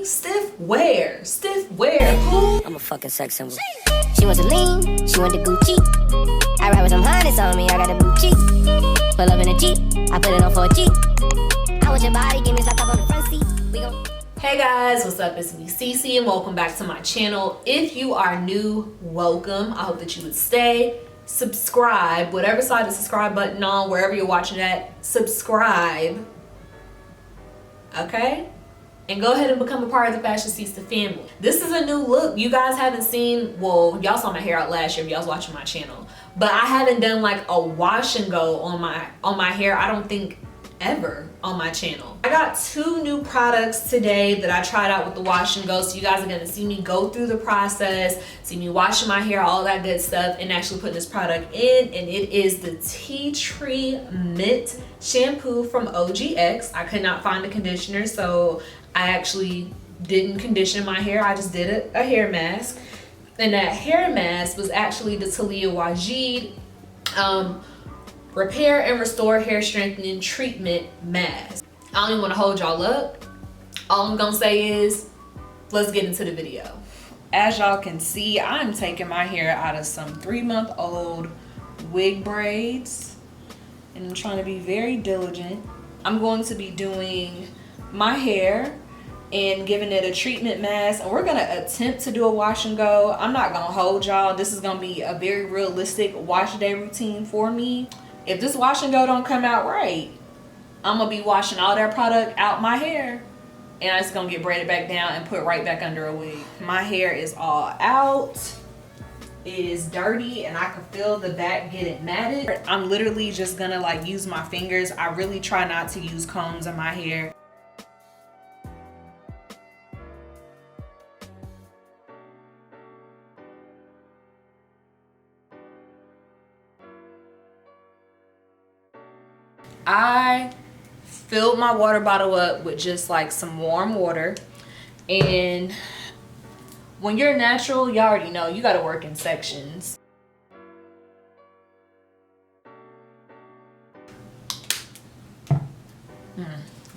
me? Stiff wear. Stiff wear. Who? I'm a fucking sex symbol. She wants a lean, she want the Gucci. I ride with some harness on me, I got a blue cheek. Pull up in a Jeep, I put it on for a Jeep. I want your body, give me some up on the front seat. We gon' Hey guys, what's up? It's me, Cece, and welcome back to my channel. If you are new, welcome. I hope that you would stay, subscribe, whatever side the subscribe button on, wherever you're watching at, subscribe. Okay? And go ahead and become a part of the Fashionceesta family. This is a new look. You guys haven't seen, well, y'all saw my hair out last year if y'all was watching my channel. But I haven't done like a wash and go on my hair, I don't think ever on my channel. I got two new products today that I tried out with the wash and go, so you guys are gonna see me go through the process, see me washing my hair, all that good stuff, and actually putting this product in. And it is the Teatree Mint shampoo from OGX. I could not find a conditioner, so I actually didn't condition my hair. I just did a hair mask, and that hair mask was actually the TALIAH WAAJID repair and restore hair strengthening treatment mask. I don't even want to hold y'all up. All I'm gonna say is, let's get into the video. As y'all can see, I'm taking my hair out of some 3-month-old wig braids, and I'm trying to be very diligent. I'm going to be doing my hair and giving it a treatment mask, and we're gonna attempt to do a wash and go. I'm not gonna hold y'all. This is gonna be a very realistic wash day routine for me. If this wash and go don't come out right, I'm gonna be washing all that product out my hair, and I'm just gonna get braided back down and put right back under a wig. My hair is all out. It is dirty, and I can feel the back getting matted. I'm literally just gonna like use my fingers. I really try not to use combs in my hair. I filled my water bottle up with just like some warm water, and when you're natural, you already know you got to work in sections.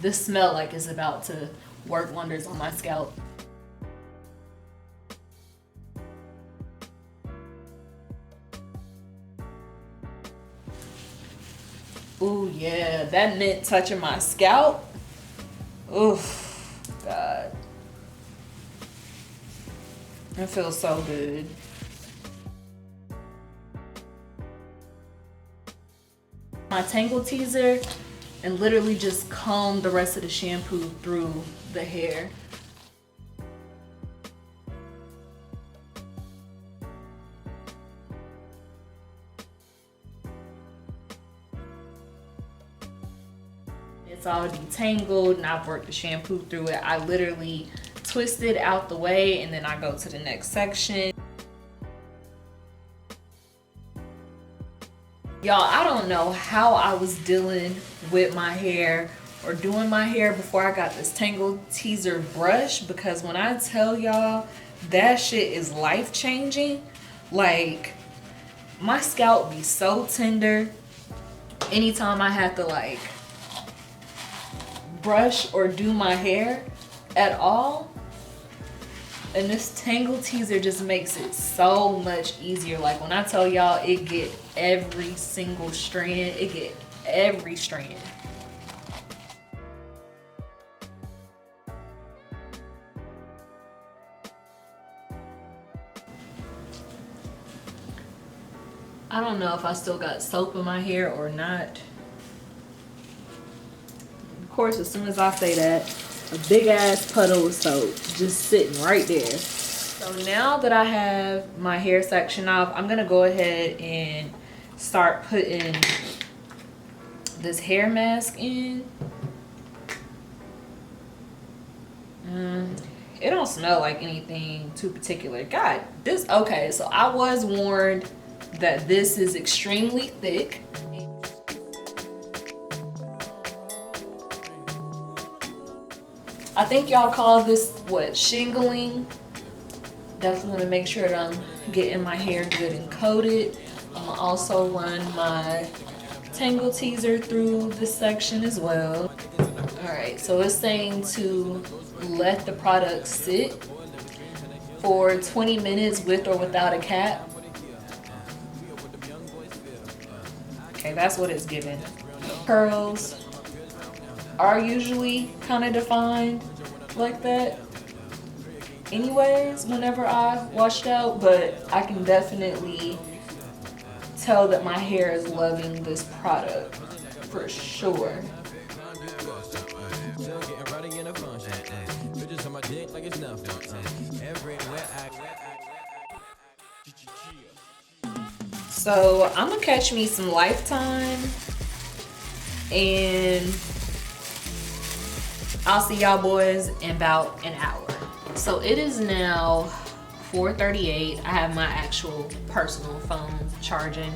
This smell like it's about to work wonders on my scalp. Ooh, yeah, that mint touching my scalp. Oof, God. It feels so good. My Tangle teaser, and literally just comb the rest of the shampoo through the hair. It's all detangled, and I've worked the shampoo through it. I literally twist it out the way, and then I go to the next section. Y'all, I don't know how I was dealing with my hair or doing my hair before I got this Tangle teaser brush, because when I tell y'all that shit is life-changing, like my scalp be so tender anytime I have to like brush or do my hair at all, and this Tangle teaser just makes it so much easier. Like when I tell y'all, it get every single strand, it get every strand. I don't know if I still got soap in my hair or not. Of course, as soon as I say that, a big ass puddle of soap just sitting right there. So now that I have my hair section off, I'm gonna go ahead and start putting this hair mask in. It don't smell like anything too particular. God, this, okay, so I was warned that this is extremely thick. I think y'all call this, what, shingling? Definitely want to make sure that I'm getting my hair good and coated. I'm gonna also run my Tangle teaser through this section as well. Alright, so it's saying to let the product sit for 20 minutes with or without a cap. Okay, that's what it's giving. Curls are usually kind of defined like that anyways whenever I washed out, but I can definitely tell that my hair is loving this product for sure. So I'm gonna catch me some Lifetime and I'll see y'all boys in about an hour. So it is now 4:38. I have my actual personal phone charging.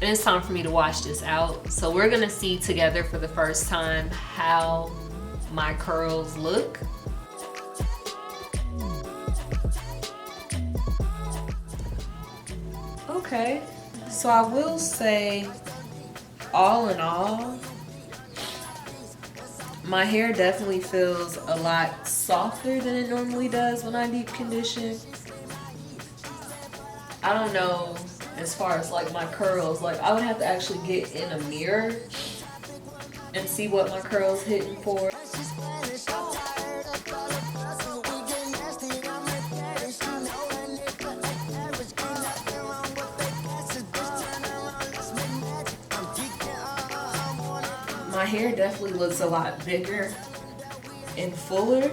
And it's time for me to wash this out. So we're gonna see together for the first time how my curls look. Okay, so I will say, all in all, my hair definitely feels a lot softer than it normally does when I deep condition. I don't know as far as like my curls, like I would have to actually get in a mirror and see what my curls hitting for. My hair definitely looks a lot bigger and fuller.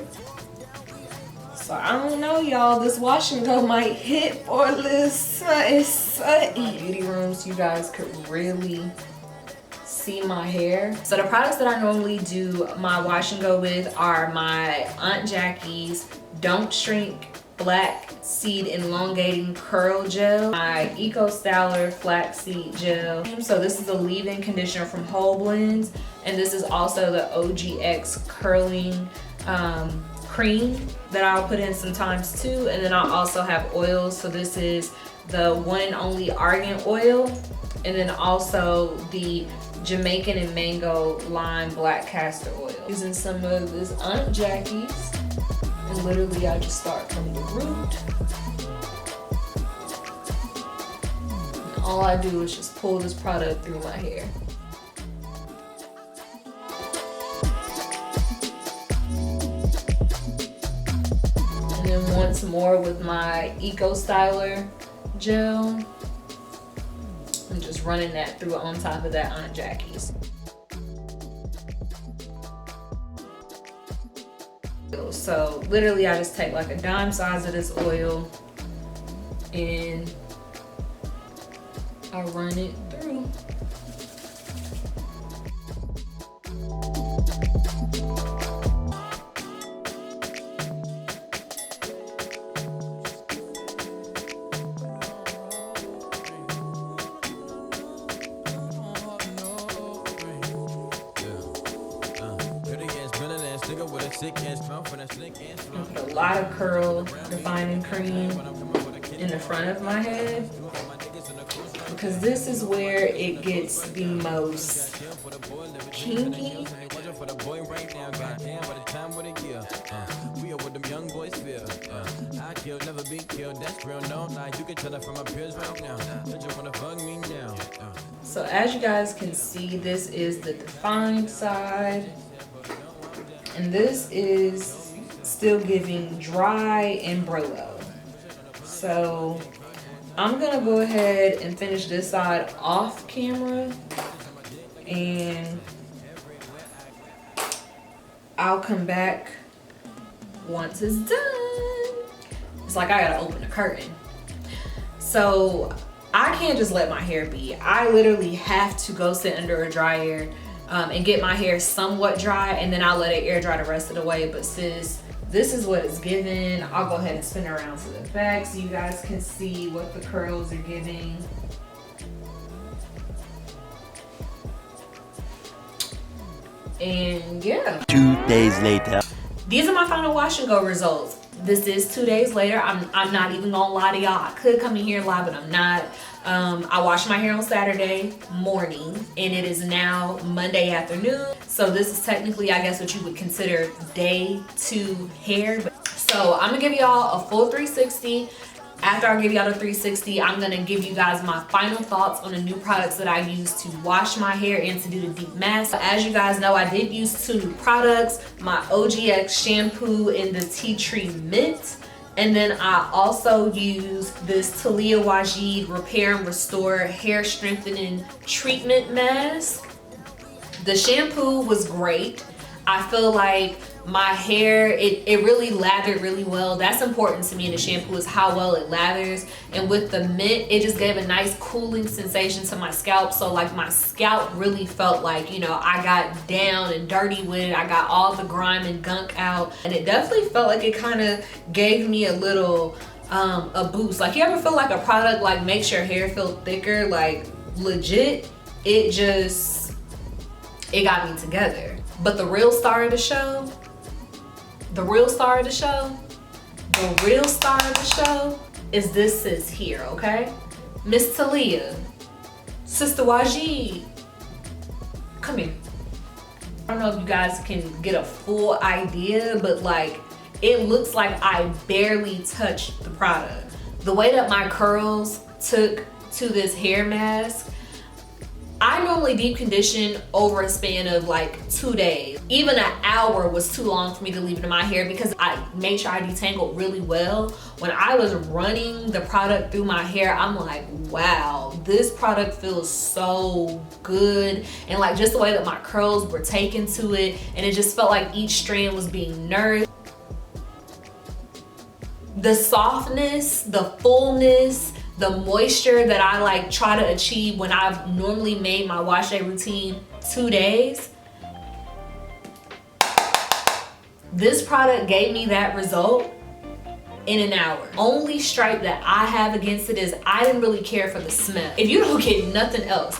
So I don't know, y'all. This wash and go might hit for this. It's in beauty rooms. You guys could really see my hair. So the products that I normally do my wash and go with are my Aunt Jackie's Don't Shrink Flaxseed Elongating Curl Gel, my Ecostyler Flaxseed Gel. So this is the leave-in conditioner from Whole Blends, and this is also the OGX curling cream that I'll put in sometimes too. And then I'll also have oils. So this is the one and only Argan oil, and then also the Jamaican and Mango Lime Black Castor oil. Using some of this Aunt Jackie's. And literally I just start from the root. And all I do is just pull this product through my hair. And then once more with my Ecostyler gel. I'm just running that through on top of that Aunt Jackie's. So literally I just take like a dime size of this oil and I run it through. Put a lot of curl defining cream in the front of my head because this is where it gets the most kinky. So as you guys can see, this is the defined side. And this is still giving dry and Brillo. So I'm gonna go ahead and finish this side off camera and I'll come back once it's done. It's like I gotta open the curtain. So I can't just let my hair be. I literally have to go sit under a dryer and get my hair somewhat dry, and then I'll let it air dry the rest of the way. But sis, this is what it's giving. I'll go ahead and spin it around to the back so you guys can see what the curls are giving. And yeah. 2 days later. These are my final wash and go results. This is 2 days later. I'm not even gonna lie to y'all. I could come in here and lie, but I'm not. I washed my hair on Saturday morning and it is now Monday afternoon. So this is technically, I guess, what you would consider day 2 hair. So I'm gonna give y'all a full 360. After I give y'all the 360, I'm gonna give you guys my final thoughts on the new products that I use to wash my hair and to do the deep mask. As you guys know, I did use 2 new products, my OGX shampoo and the Teatree mint. And then I also used this TALIAH WAAJID Repair and Restore Hair Strengthening Treatment Mask. The shampoo was great. I feel like my hair, it really lathered really well. That's important to me in the shampoo, is how well it lathers. And with the mint, it just gave a nice cooling sensation to my scalp. So like my scalp really felt like, you know, I got down and dirty with it. I got all the grime and gunk out. And it definitely felt like it kind of gave me a little, a boost. Like, you ever feel like a product like makes your hair feel thicker? Like, legit, it got me together. But the real star of the show, is this sis here, okay? Miss TALIAH, Sister WAAJID, come here. I don't know if you guys can get a full idea, but like, it looks like I barely touched the product. The way that my curls took to this hair mask, I normally deep condition over a span of like 2 days. Even an hour was too long for me to leave it in my hair because I made sure I detangled really well. When I was running the product through my hair, I'm like, wow, this product feels so good. And like, just the way that my curls were taken to it, and it just felt like each strand was being nourished. The softness, the fullness, the moisture that I like try to achieve when I've normally made my wash day routine 2 days. This product gave me that result in an hour. Only stripe that I have against it is I didn't really care for the smell. If you don't get nothing else,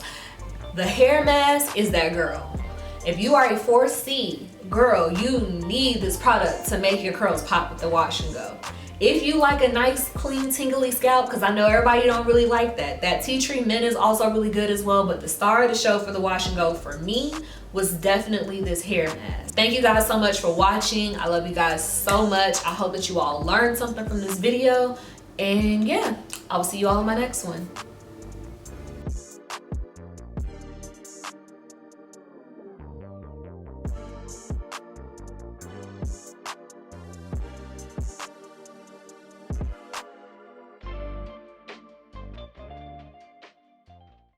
the hair mask is that girl. If you are a 4C girl, you need this product to make your curls pop with the wash and go. If you like a nice, clean, tingly scalp, because I know everybody don't really like that. That Teatree mint is also really good as well, but the star of the show for the wash and go for me was definitely this hair mask. Thank you guys so much for watching. I love you guys so much. I hope that you all learned something from this video. And yeah, I will see you all in my next one.